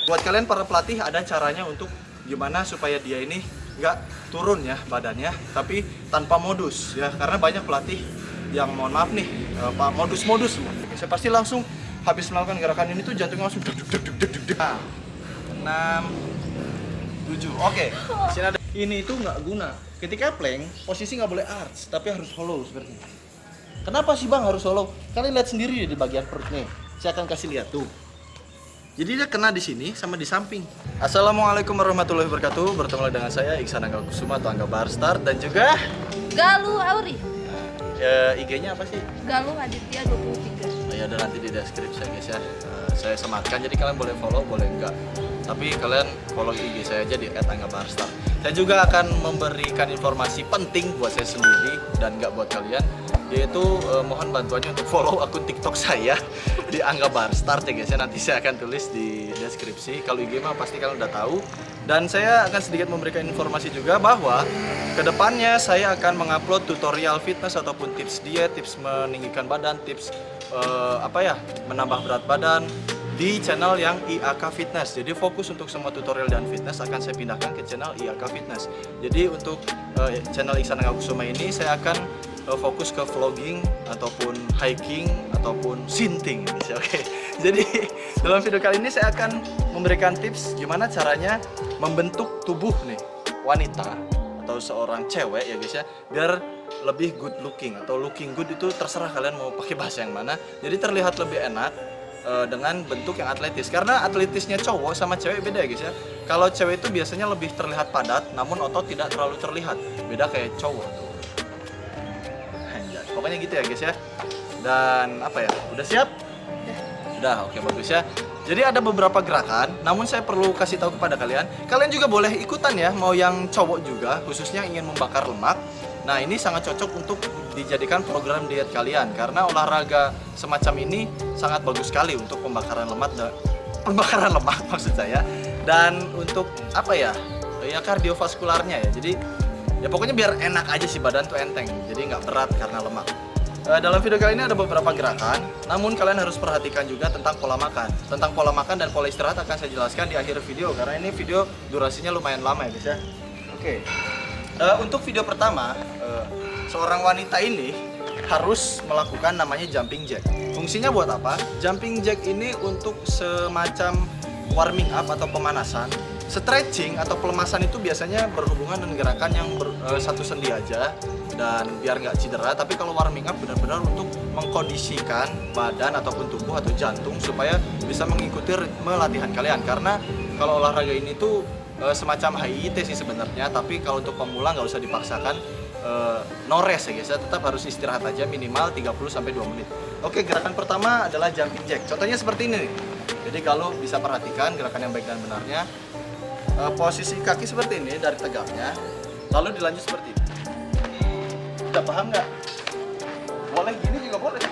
Buat kalian para pelatih ada caranya untuk gimana supaya dia ini nggak turun ya badannya, tapi tanpa modus ya. Karena banyak pelatih yang mohon maaf nih, modus-modus semua. Saya pasti langsung habis melakukan gerakan ini tuh jantungnya langsung deg deg deg deg deg. 6, 7. Oke. Sini ada. Ini itu nggak guna. Ketika plank, posisi nggak boleh arch, tapi harus hollow seperti ini. Kenapa sih bang harus hollow? Kalian lihat sendiri di bagian perut nih. Saya akan kasih lihat tuh. Jadi dia kena di sini sama di samping. Assalamualaikum warahmatullahi wabarakatuh. Bertemu lagi dengan saya Iksan Angga Kusuma atau Angga Barstar dan juga Galuh Auri. IG-nya apa sih? Galuh Aditya 23. Ya udah nanti di deskripsi guys ya. Saya sematkan jadi kalian boleh follow, boleh enggak. Tapi kalian follow IG saya aja di @anggabarstar. Saya juga akan memberikan informasi penting buat saya sendiri dan enggak buat kalian, yaitu mohon bantuannya untuk follow akun TikTok saya di Angga Barstar ya guys ya. Nanti saya akan tulis di deskripsi. Kalau IG mah pasti kalian udah tahu. Dan saya akan sedikit memberikan informasi juga bahwa kedepannya saya akan mengupload tutorial fitness ataupun tips diet, tips meninggikan badan, tips menambah berat badan di channel yang IAK Fitness. Jadi fokus untuk semua tutorial dan fitness akan saya pindahkan ke channel IAK Fitness. Jadi untuk channel Iksan Angga Kusuma ini saya akan fokus ke vlogging ataupun hiking ataupun sinting gitu. Oke. Jadi dalam video kali ini saya akan memberikan tips gimana caranya membentuk tubuh nih wanita atau seorang cewek ya guys ya, biar lebih good looking atau looking good itu terserah kalian mau pakai bahasa yang mana. Jadi terlihat lebih enak dengan bentuk yang atletis. Karena atletisnya cowok sama cewek beda ya guys ya. Kalau cewek itu biasanya lebih terlihat padat namun otot tidak terlalu terlihat. Beda kayak cowok tuh. Pokoknya gitu ya guys ya. Dan apa ya? Udah siap? Udah, oke bagus ya. Jadi ada beberapa gerakan, namun saya perlu kasih tahu kepada kalian. Kalian juga boleh ikutan ya, mau yang cowok juga, khususnya ingin membakar lemak. Nah ini sangat cocok untuk dijadikan program diet kalian, karena olahraga semacam ini sangat bagus sekali untuk pembakaran lemak maksud saya. Dan untuk apa ya? Ya kardiovaskularnya ya. Jadi ya pokoknya biar enak aja sih, badan tuh enteng, jadi nggak berat karena lemak. Dalam video kali ini ada beberapa gerakan, namun kalian harus perhatikan juga tentang pola makan. Tentang pola makan dan pola istirahat akan saya jelaskan di akhir video, karena ini video durasinya lumayan lama ya guys ya. Oke. Untuk video pertama, seorang wanita ini harus melakukan namanya jumping jack. Fungsinya buat apa? Jumping jack ini untuk semacam warming up atau pemanasan. Stretching atau pelemasan itu biasanya berhubungan dengan gerakan yang satu sendi aja dan biar nggak cedera. Tapi kalau warming up benar-benar untuk mengkondisikan badan ataupun tubuh atau jantung supaya bisa mengikuti ritme latihan kalian. Karena kalau olahraga ini tuh semacam HIIT sih sebenarnya, tapi kalau untuk pemula nggak usah dipaksakan, no rest ya guys ya, tetap harus istirahat aja minimal 30-2 menit. Oke, gerakan pertama adalah jumping jack. Contohnya seperti ini nih. Jadi kalau bisa perhatikan gerakan yang baik dan benarnya. Posisi kaki seperti ini dari tegaknya, lalu dilanjut seperti ini. Udah paham nggak? Boleh gini juga boleh.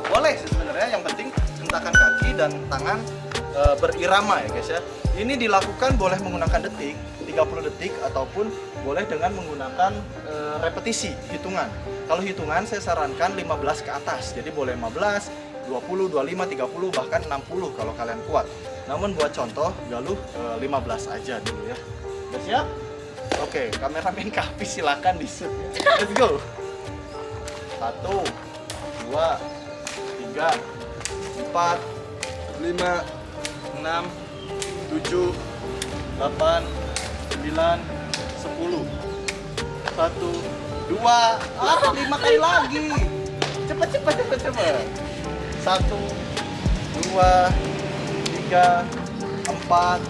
Boleh sih sebenarnya, yang penting hentakan kaki dan tangan berirama ya guys ya. Ini dilakukan boleh menggunakan detik, 30 detik ataupun boleh dengan menggunakan repetisi, hitungan. Kalau hitungan saya sarankan 15 ke atas. Jadi boleh 15, 20, 25, 30, bahkan 60 kalau kalian kuat. Namun buat contoh, Galuh 15 aja dulu ya. Udah siap? Oke, kameramen Kapi silakan di-shoot ya. Let's go. 1, 2, 3, 4, 5, 6, 7, 8, 9, 10. 1, 2, 5 kali lagi. Cepet. 1, 2, 3, 4,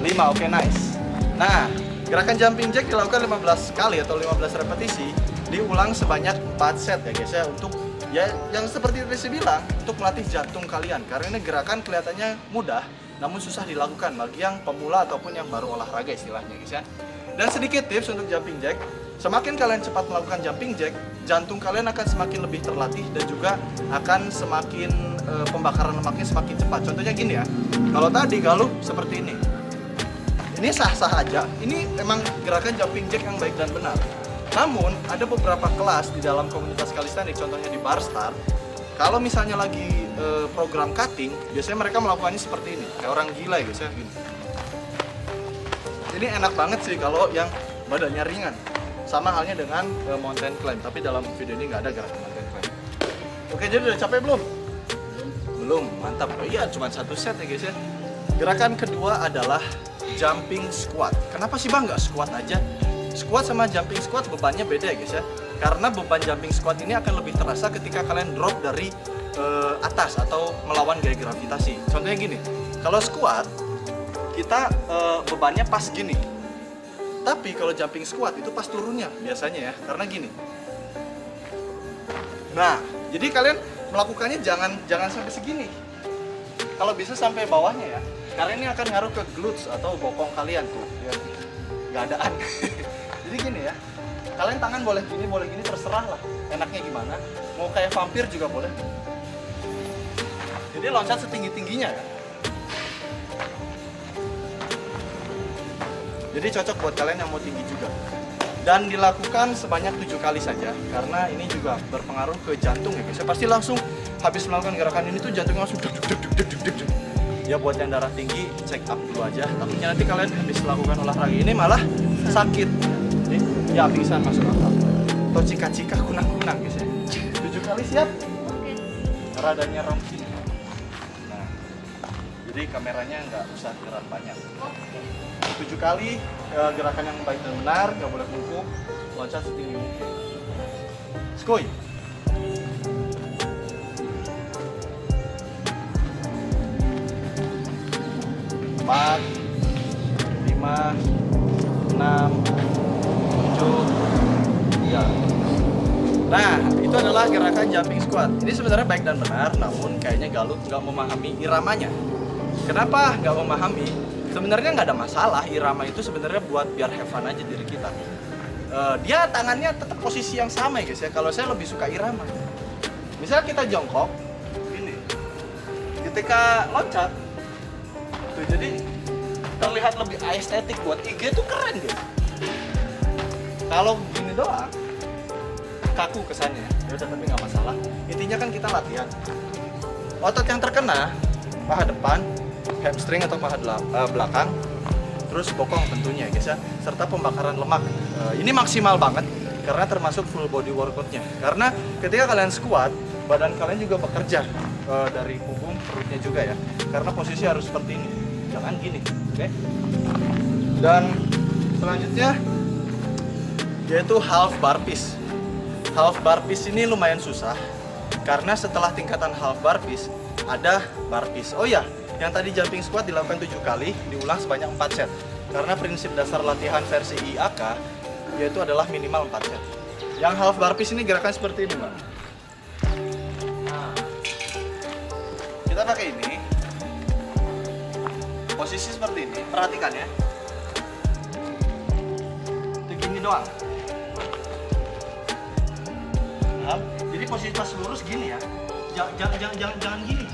5. Oke, nice. Nah, gerakan jumping jack dilakukan 15 kali atau 15 repetisi, diulang sebanyak 4 set ya guys ya, untuk ya yang seperti Resi bilang, untuk melatih jantung kalian. Karena ini gerakan kelihatannya mudah, namun susah dilakukan bagi yang pemula ataupun yang baru olahraga istilahnya guys ya. Dan sedikit tips untuk jumping jack. Semakin kalian cepat melakukan jumping jack, jantung kalian akan semakin lebih terlatih dan juga akan semakin pembakaran lemaknya semakin cepat. Contohnya gini ya, kalau tadi Galuh seperti ini sah-sah aja. Ini memang gerakan jumping jack yang baik dan benar. Namun ada beberapa kelas di dalam komunitas calisthenics, contohnya di Barstar. Kalau misalnya lagi program cutting, biasanya mereka melakukannya seperti ini, kayak orang gila ya guys ya, gini. Ini enak banget sih kalau yang badannya ringan. Sama halnya dengan mountain climb, tapi dalam video ini nggak ada gerakan mountain climb. Oke, jadi udah capek belum? Belum, mantap. Oh iya, cuma satu set ya guys ya. Gerakan kedua adalah jumping squat. Kenapa sih bang nggak squat aja? Squat sama jumping squat bebannya beda ya guys ya. Karena beban jumping squat ini akan lebih terasa ketika kalian drop dari atas atau melawan gaya gravitasi. Contohnya gini, kalau squat kita bebannya pas gini. Tapi kalau jumping squat itu pas turunnya biasanya ya, karena gini. Nah, jadi kalian melakukannya jangan sampai segini. Kalau bisa sampai bawahnya ya, karena ini akan ngaruh ke glutes atau bokong kalian tuh. Ya, nggak adaan. Jadi gini ya, kalian tangan boleh gini, terserah lah. Enaknya gimana? Mau kayak vampir juga boleh. Jadi loncat setinggi-tingginya ya. Jadi cocok buat kalian yang mau tinggi juga. Dan dilakukan sebanyak 7 kali saja, karena ini juga berpengaruh ke jantung ya guys. Saya pasti langsung habis melakukan gerakan ini tuh jantungnya langsung deg deg deg deg deg deg. Ya buat yang darah tinggi check up dulu aja. Takutnya nanti kalian habis melakukan olahraga ini malah sakit. Ya pingsan masuk akal. Atau cika-cika kunang-kunang guys ya. 7 kali siap? Oke. Radanya rongking. Nah, jadi kameranya nggak usah gerak banyak. Oke. 7 kali gerakan yang baik dan benar, nggak boleh bungkuk, loncat setinggi mungkin. Skoy. 4, 5, 6, 7, 3. Nah, itu adalah gerakan jumping squat. Ini sebenarnya baik dan benar, namun kayaknya Galuh nggak memahami iramanya. Kenapa nggak memahami? Sebenarnya nggak ada masalah, irama itu sebenarnya buat biar have fun aja diri kita. Dia tangannya tetap posisi yang sama ya guys ya. Kalau saya lebih suka irama. Misal kita jongkok, gini. Ketika loncat, tuh jadi terlihat lebih estetik, buat IG tuh keren guys. Kalau gini doang, kaku kesannya. Ya udah, tapi nggak masalah. Intinya kan kita latihan. Otot yang terkena paha depan, hamstring atau paha belakang, terus bokong tentunya guys ya, serta pembakaran lemak. Ini maksimal banget karena termasuk full body workoutnya. Karena ketika kalian squat, badan kalian juga bekerja dari punggung, perutnya juga ya. Karena posisi harus seperti ini, jangan gini, oke? Dan selanjutnya yaitu half burpees. Half burpees ini lumayan susah karena setelah tingkatan half burpees ada burpees. Oh ya, yang tadi jumping squat dilakukan 7 kali, diulang sebanyak 4 set. Karena prinsip dasar latihan versi IAK yaitu adalah minimal 4 set. Yang half burpees ini gerakan seperti ini, Mbak. Nah, kita pakai ini. Posisi seperti ini, perhatikan ya. Itu gini doang. Nah, jadi posisi pas lurus gini ya. Jangan gini.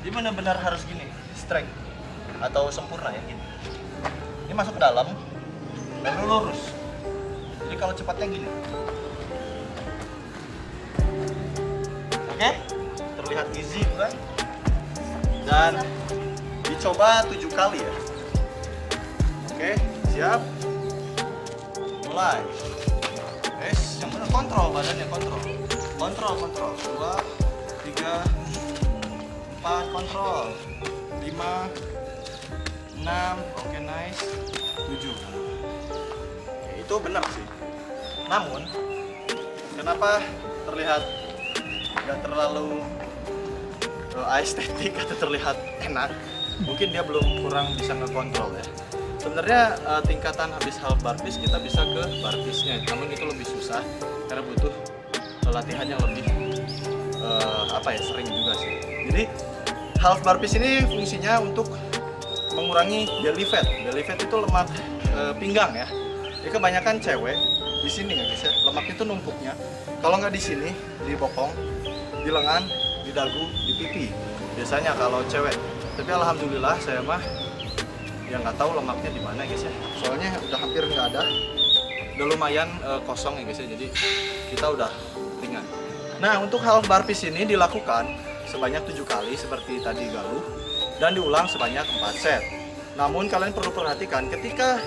Jadi benar-benar harus gini, straight atau sempurna ya gini. Ini masuk ke dalam, lalu lurus. Jadi kalau cepatnya gini. Oke? Terlihat easy bukan? Dan dicoba 7 kali ya. Oke, siap? Mulai. Yang benar, kontrol badannya, kontrol. Kontrol. 2, 3, 4, kontrol. 5, 6, oke, nice. 7. Oke, itu benar sih. Namun, kenapa terlihat nggak terlalu estetik atau terlihat enak? Mungkin dia kurang bisa ngekontrol ya. Sebenarnya tingkatan habis half burpees kita bisa ke burpeesnya, namun itu lebih susah karena butuh latihannya lebih sering juga sih. Jadi half burpees ini fungsinya untuk mengurangi belly fat. Belly fat itu lemak pinggang ya. Jadi kebanyakan cewek di sini ya guys ya, lemak itu numpuknya. Kalau nggak di sini, di bokong, di lengan, di dagu, di pipi. Biasanya kalau cewek. Tapi alhamdulillah saya mah ya nggak tahu lemaknya di mana guys ya. Soalnya udah hampir nggak ada. Udah lumayan kosong ya guys ya. Jadi kita udah ringan. Nah, untuk half burpees ini dilakukan sebanyak 7 kali seperti tadi Galuh, dan diulang sebanyak 4 set. Namun kalian perlu perhatikan ketika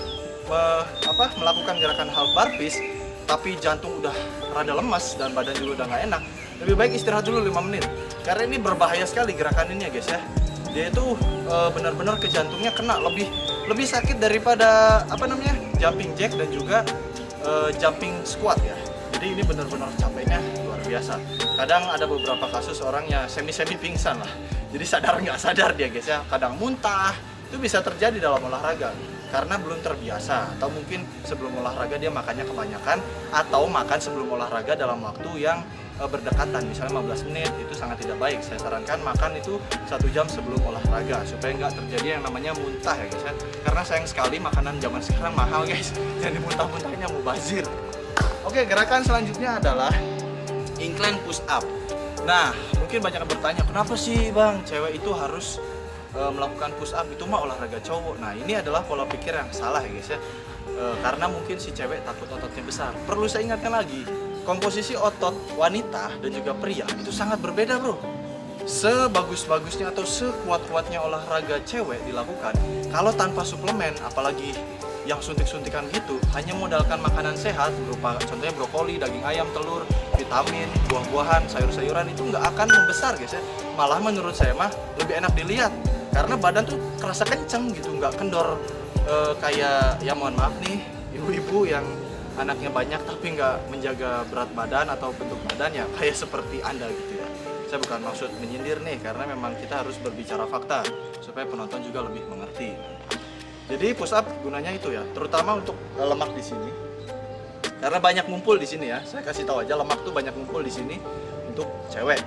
melakukan gerakan half burpees tapi jantung udah rada lemas dan badan juga udah nggak enak, lebih baik istirahat dulu 5 menit. Karena ini berbahaya sekali gerakan ini ya guys ya. Dia itu benar-benar ke jantungnya kena, lebih sakit daripada jumping jack dan juga jumping squat ya. Jadi ini benar-benar capeknya luar biasa. Kadang ada beberapa kasus orang yang semi pingsan lah. Jadi sadar nggak sadar dia guys ya. Kadang muntah, itu bisa terjadi dalam olahraga karena belum terbiasa, atau mungkin sebelum olahraga dia makannya kebanyakan, atau makan sebelum olahraga dalam waktu yang berdekatan, misalnya 15 menit, itu sangat tidak baik. Saya sarankan makan itu 1 jam sebelum olahraga supaya nggak terjadi yang namanya muntah ya guys ya. Karena sayang sekali makanan zaman sekarang mahal guys, jadi muntah-muntahnya mubazir. Oke, gerakan selanjutnya adalah incline push up. Nah, mungkin banyak yang bertanya, kenapa sih bang cewek itu harus melakukan push up, itu mah olahraga cowok. Nah, ini adalah pola pikir yang salah ya guys ya. Karena mungkin si cewek takut ototnya besar. Perlu saya ingatkan lagi, komposisi otot wanita dan juga pria itu sangat berbeda bro. Sebagus-bagusnya atau sekuat-kuatnya olahraga cewek dilakukan, kalau tanpa suplemen, apalagi yang suntik-suntikan gitu, hanya modalkan makanan sehat berupa contohnya brokoli, daging ayam, telur, vitamin, buah-buahan, sayur-sayuran, itu nggak akan membesar guys ya. Malah menurut saya mah lebih enak dilihat karena badan tuh kerasa kenceng gitu, nggak kendor kayak ya mohon maaf nih ibu-ibu yang anaknya banyak tapi nggak menjaga berat badan atau bentuk badannya kayak seperti Anda gitu ya. Saya bukan maksud menyindir nih, karena memang kita harus berbicara fakta supaya penonton juga lebih mengerti. Jadi push up gunanya itu ya, terutama untuk lemak di sini. Karena banyak ngumpul di sini ya. Saya kasih tahu aja, lemak tuh banyak ngumpul di sini untuk cewek.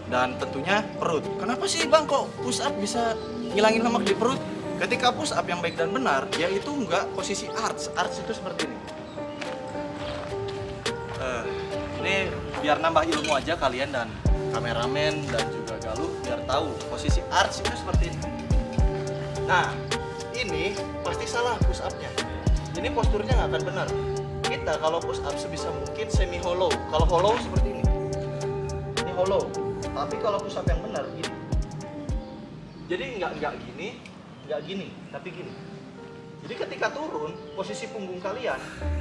Dan tentunya perut. Kenapa sih bang kok push up bisa ngilangin lemak di perut? Ketika push up yang baik dan benar, yaitu enggak posisi arch. Arch itu seperti ini. Ini biar nambah ilmu aja kalian dan kameramen dan juga Galuh biar tahu posisi arch itu seperti ini. Nah, ini pasti salah push up-nya. Ini posturnya nggak akan benar. Kita kalau push up sebisa mungkin semi hollow. Kalau hollow seperti ini. Ini hollow. Tapi kalau push up yang benar gini. Jadi nggak gini, tapi gini. Jadi ketika turun, posisi punggung kalian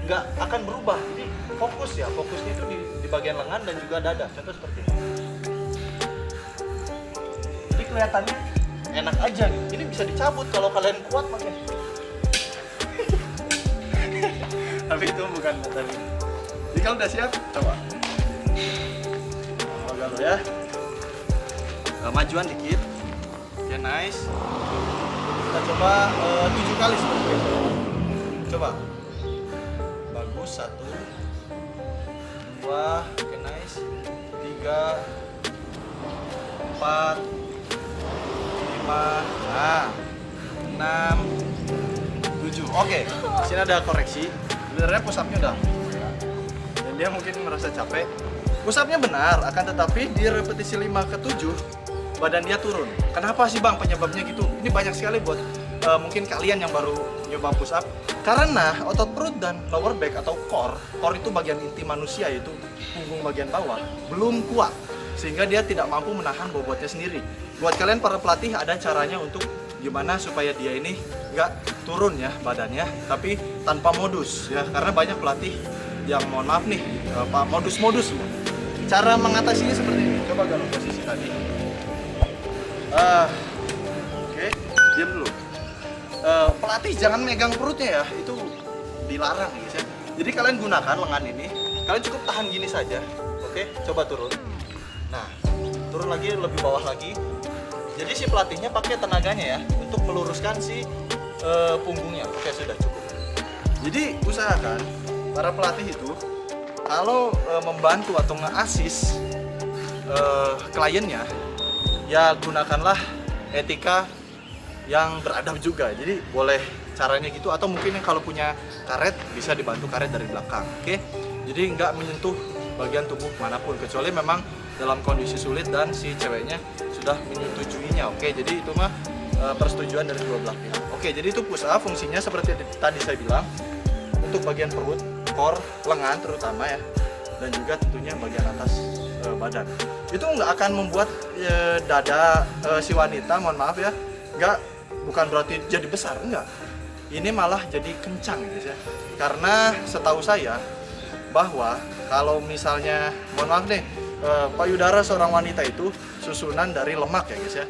nggak akan berubah. Jadi fokus ya, fokusnya itu di bagian lengan dan juga dada. Contoh seperti ini. Jadi kelihatannya enak aja gitu. Ini bisa dicabut kalau kalian kuat makanya. Tapi itu bukan materi. Jadi kalau udah siap, coba. Galuh ya. Majuan dikit. Oke, nice. Kita coba 7 kali seperti itu. Coba. Bagus, 1 2, oke nice. 3 4 5, nah 6 7. Oke, sini ada koreksi. Sebenarnya push up-nya udah. Dan dia mungkin merasa capek. Push up-nya benar, akan tetapi di repetisi 5 ke 7 badan dia turun. Kenapa sih bang penyebabnya gitu? Ini banyak sekali buat mungkin kalian yang baru nyoba push up. Karena otot perut dan lower back atau core itu bagian inti manusia, yaitu punggung bagian bawah, belum kuat. Sehingga dia tidak mampu menahan bobotnya sendiri. Buat kalian para pelatih ada caranya untuk gimana supaya dia ini nggak turun ya badannya, tapi tanpa modus ya. Karena banyak pelatih yang mohon maaf nih, modus-modus semua. Cara mengatasinya seperti ini. Coba Galuh posisi tadi. Oke, diam dulu. Pelatih jangan megang perutnya ya, itu dilarang guys ya. Jadi kalian gunakan lengan ini, kalian cukup tahan gini saja. Oke, coba turun. Nah, turun lagi, lebih bawah lagi. Jadi si pelatihnya pakai tenaganya ya untuk meluruskan si punggungnya. Oke, sudah cukup. Jadi usahakan para pelatih itu kalau membantu atau nge-assist kliennya, ya gunakanlah etika yang beradab juga. Jadi boleh caranya gitu, atau mungkin yang kalau punya karet bisa dibantu karet dari belakang. Oke, jadi nggak menyentuh bagian tubuh manapun kecuali memang dalam kondisi sulit dan si ceweknya sudah menyetujuinya. Oke, jadi itu mah persetujuan dari dua belah pihak. Oke, jadi itu push up fungsinya seperti tadi saya bilang untuk bagian perut, core, lengan terutama ya, dan juga tentunya bagian atas badan. Itu nggak akan membuat dada si wanita, mohon maaf ya, bukan berarti jadi besar, enggak. Ini malah jadi kencang guys ya. Karena setahu saya bahwa kalau misalnya, mohon maaf nih, payudara seorang wanita itu susunan dari lemak ya guys ya.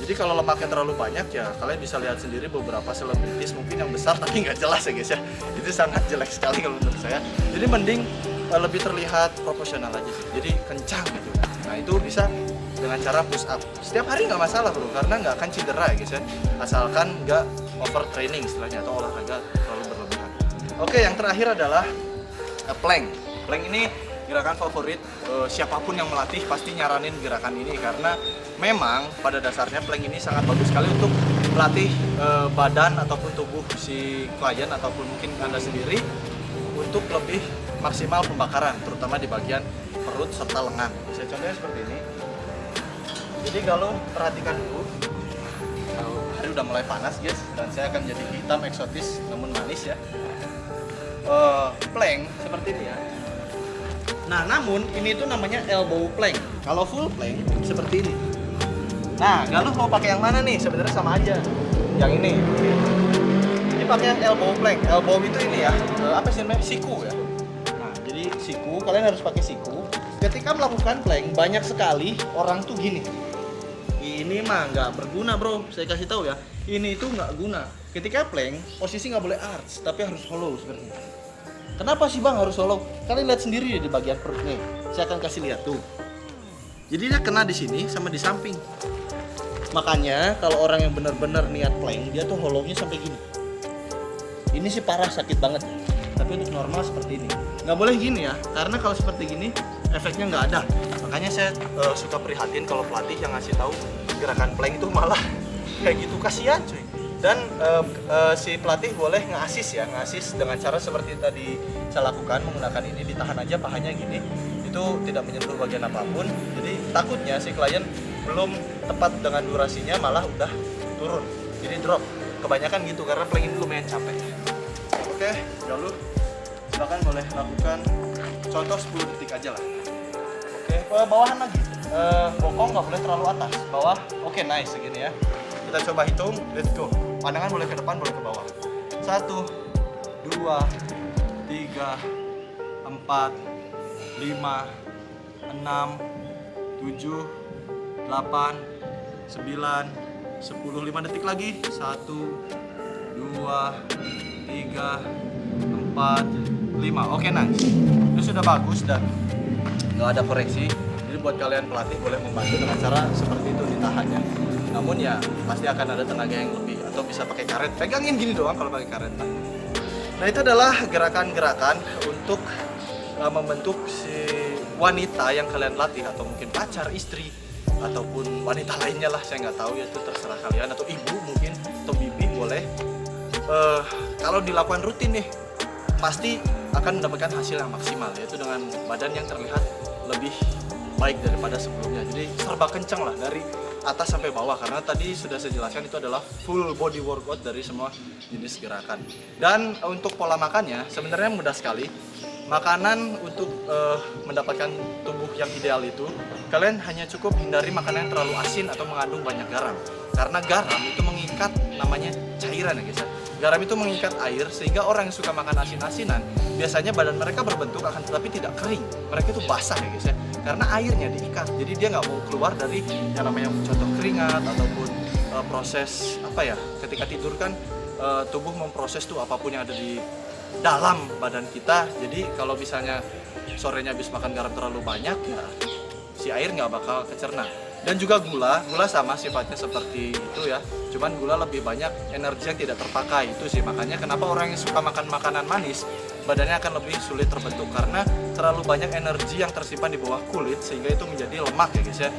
Jadi kalau lemaknya terlalu banyak ya kalian bisa lihat sendiri beberapa selebritis mungkin yang besar tapi nggak jelas ya guys ya. Itu sangat jelek sekali kalau menurut saya. Jadi mending lebih terlihat proporsional aja sih. Jadi kencang gitu. Nah itu bisa dengan cara push up. Setiap hari nggak masalah bro, karena nggak akan cedera ya guys ya. Asalkan nggak overtraining istilahnya atau olahraga terlalu berlebihan. Oke, yang terakhir adalah plank. Plank ini gerakan favorit siapapun yang melatih pasti nyaranin gerakan ini karena memang pada dasarnya plank ini sangat bagus sekali untuk melatih badan ataupun tubuh si klien ataupun mungkin Anda sendiri untuk lebih maksimal pembakaran terutama di bagian perut serta lengan. Saya contohnya seperti ini. Jadi kalau perhatikan dulu, hari udah mulai panas guys dan saya akan jadi hitam eksotis namun manis ya. Plank seperti ini ya. Nah, namun ini tuh namanya elbow plank. Kalau full plank seperti ini. Nah, Galuh mau pakai yang mana nih? Sebenarnya sama aja. Yang ini. Ini pakai yang elbow plank. Elbow itu ini ya, apa sih namanya? Siku ya. Nah, jadi siku, kalian harus pakai siku. Ketika melakukan plank, banyak sekali orang tuh gini. Ini mah nggak berguna bro, saya kasih tahu ya. Ini itu nggak guna. Ketika plank, posisi nggak boleh arch, tapi harus hollow seperti ini. Kenapa sih bang harus hollow? Kalian lihat sendiri di bagian perut nih. Saya akan kasih lihat tuh. Jadi dia kena di sini sama di samping. Makanya kalau orang yang benar-benar niat plank, dia tuh hollownya sampai gini. Ini sih parah, sakit banget. Tapi untuk normal seperti ini. Nggak boleh gini ya, karena kalau seperti gini efeknya nggak ada. Makanya saya suka prihatin kalau pelatih yang ngasih tahu gerakan plank itu malah kayak gitu, kasihan cuy. Dan si pelatih boleh nge-assist dengan cara seperti tadi saya lakukan, menggunakan ini, ditahan aja pahanya gini, itu tidak menyentuh bagian apapun. Jadi takutnya si klien belum tepat dengan durasinya malah udah turun, jadi drop. Kebanyakan gitu karena plank ini lumayan capek. Oke, Galuh silakan boleh lakukan contoh 10 detik aja lah. Oke, bawahan lagi, bokong nggak boleh terlalu atas, bawah. Oke, nice segini ya. Kita coba hitung, let's go. Pandangan boleh ke depan, boleh ke bawah. 1, 2, 3, 4, 5, 6, 7, 8, 9, 10. 5 detik lagi. 1, 2, 3, 4, 5. Oke, nice. Ini sudah bagus dan nggak ada koreksi. Jadi buat kalian pelatih boleh membantu dengan cara seperti itu, ditahannya. Namun ya pasti akan ada tenaga yang lebih, atau bisa pakai karet, pegangin gini doang kalau pakai karet. Nah itu adalah gerakan-gerakan untuk membentuk si wanita yang kalian latih, atau mungkin pacar, istri, ataupun wanita lainnya lah, saya nggak tahu ya, itu terserah kalian, atau ibu mungkin, atau bibi boleh. Kalau dilakukan rutin nih pasti akan mendapatkan hasil yang maksimal, yaitu dengan badan yang terlihat lebih baik daripada sebelumnya. Jadi serba kencang lah dari atas sampai bawah, karena tadi sudah saya jelaskan itu adalah full body workout dari semua jenis gerakan. Dan untuk pola makannya sebenarnya mudah sekali. Makanan untuk mendapatkan tubuh yang ideal itu, kalian hanya cukup hindari makanan yang terlalu asin atau mengandung banyak garam. Karena garam itu mengikat, namanya cairan ya guys ya. Garam itu mengikat air, sehingga orang yang suka makan asin-asinan biasanya badan mereka berbentuk akan tetapi tidak kering. Mereka itu basah ya guys ya, karena airnya diikat. Jadi dia nggak mau keluar dari yang namanya contoh keringat ataupun proses apa ya, ketika tidur kan tubuh memproses tuh apapun yang ada di dalam badan kita. Jadi kalau misalnya sorenya habis makan garam terlalu banyak ya si air nggak bakal kecerna. Dan juga gula sama sifatnya seperti itu ya, cuman gula lebih banyak energi yang tidak terpakai, itu sih makanya kenapa orang yang suka makan makanan manis badannya akan lebih sulit terbentuk, karena terlalu banyak energi yang tersimpan di bawah kulit sehingga itu menjadi lemak ya guys ya.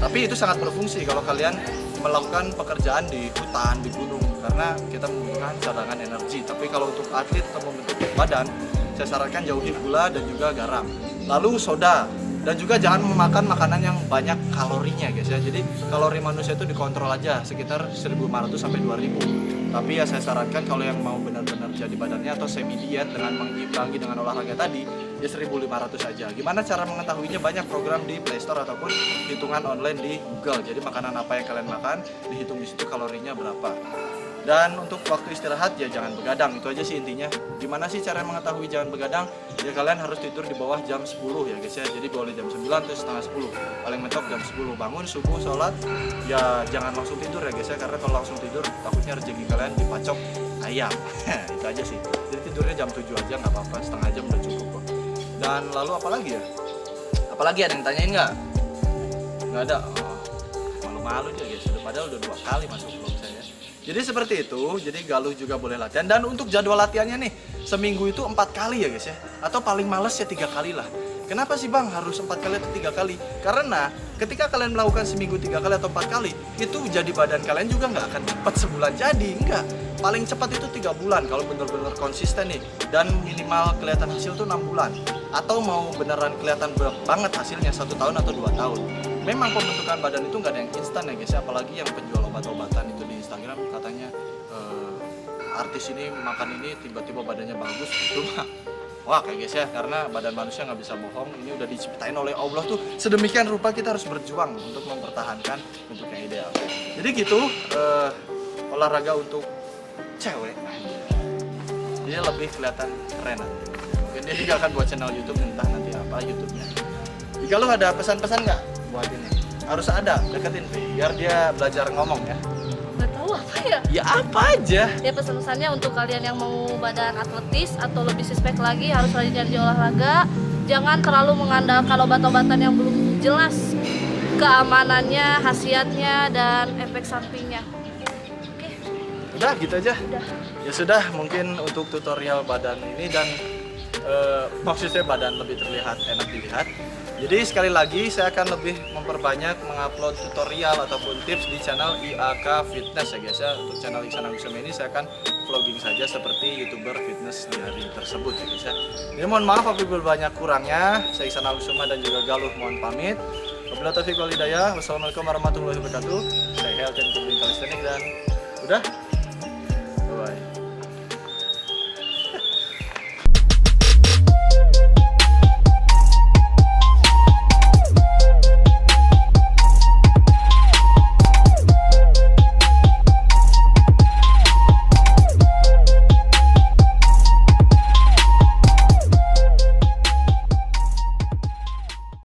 Tapi itu sangat berfungsi kalau kalian melakukan pekerjaan di hutan, di gunung, karena kita membutuhkan cadangan energi. Tapi kalau untuk atlet atau membentuk badan, saya sarankan jauhi gula dan juga garam, lalu soda. Dan juga jangan memakan makanan yang banyak kalorinya guys ya. Jadi kalori manusia itu dikontrol aja sekitar 1.500 sampai 2.000. Tapi ya saya sarankan kalau yang mau benar-benar jadi badannya atau semi diet dengan mengimbangi dengan olahraga tadi, ya 1.500 aja. Gimana cara mengetahuinya? Banyak program di Play Store ataupun hitungan online di Google. Jadi makanan apa yang kalian makan, dihitung di situ kalorinya berapa. Dan untuk waktu istirahat ya jangan begadang, itu aja sih intinya. Gimana sih cara mengetahui jangan begadang? Ya kalian harus tidur di bawah jam 10 ya guys ya. Jadi boleh jam 9 atau setengah 10. Paling mentok jam 10 bangun subuh sholat. Ya jangan langsung tidur ya guys ya, karena kalau langsung tidur takutnya rezeki kalian dipacok ayam. Itu aja sih. Jadi tidurnya jam 7 aja nggak apa-apa, setengah jam udah cukup kok. Dan lalu apa lagi ya? Apalagi ada yang tanyain nggak? Nggak ada. Oh, malu-malu dia guys. Padahal udah 2 kali masuk vlog saya. Jadi seperti itu, jadi Galuh juga boleh latihan. Dan untuk jadwal latihannya nih, seminggu itu 4 kali ya guys ya. Atau paling males ya 3 kali lah. Kenapa sih bang harus 4 kali atau 3 kali? Karena ketika kalian melakukan seminggu 3 kali atau 4 kali, itu jadi badan kalian juga nggak akan cepat sebulan jadi, enggak. Paling cepat itu 3 bulan kalau bener-bener konsisten nih. Dan minimal kelihatan hasil tuh 6 bulan. Atau mau beneran kelihatan banget hasilnya 1 tahun atau 2 tahun. Memang pembentukan badan itu nggak ada yang instan ya guys ya. Apalagi yang penjual obat-obatan itu di Instagram katanya artis ini makan ini tiba-tiba badannya bagus, itu mah wah kayak guys ya, karena badan manusia nggak bisa bohong. Ini udah diciptain oleh Allah tuh sedemikian rupa, kita harus berjuang untuk mempertahankan bentuk yang ideal. Jadi gitu olahraga untuk cewek jadi lebih kelihatan keren nanti. Mungkin dia juga akan buat channel YouTube, entah nanti apa YouTube-nya. Jika lu ada pesan-pesan nggak buat ini? Harus ada, deketin Pi, biar dia belajar ngomong ya. Nggak tahu apa ya. Ya apa aja. Ya pesan-pesannya untuk kalian yang mau badan atletis atau lebih suspek lagi harus rajin di olahraga. Jangan terlalu mengandalkan obat-obatan yang belum jelas keamanannya, khasiatnya, dan efek sampingnya. Oke, Udah gitu aja. udah. Ya sudah, mungkin untuk tutorial badan ini dan maksudnya badan lebih terlihat enak dilihat. Jadi sekali lagi saya akan lebih memperbanyak mengupload tutorial ataupun tips di channel IAK Fitness ya guys ya. Untuk channel Iksan Agusama ini saya akan vlogging saja seperti YouTuber fitness di hari tersebut ya guys ya. Jadi mohon maaf apabila banyak kurangnya. Saya Iksan Agusama dan juga Galuh mohon pamit. Wabillahi taufiq wal hidayah. Wassalamualaikum warahmatullahi wabarakatuh. Saya Health and Calisthenics dan udah. Bye bye.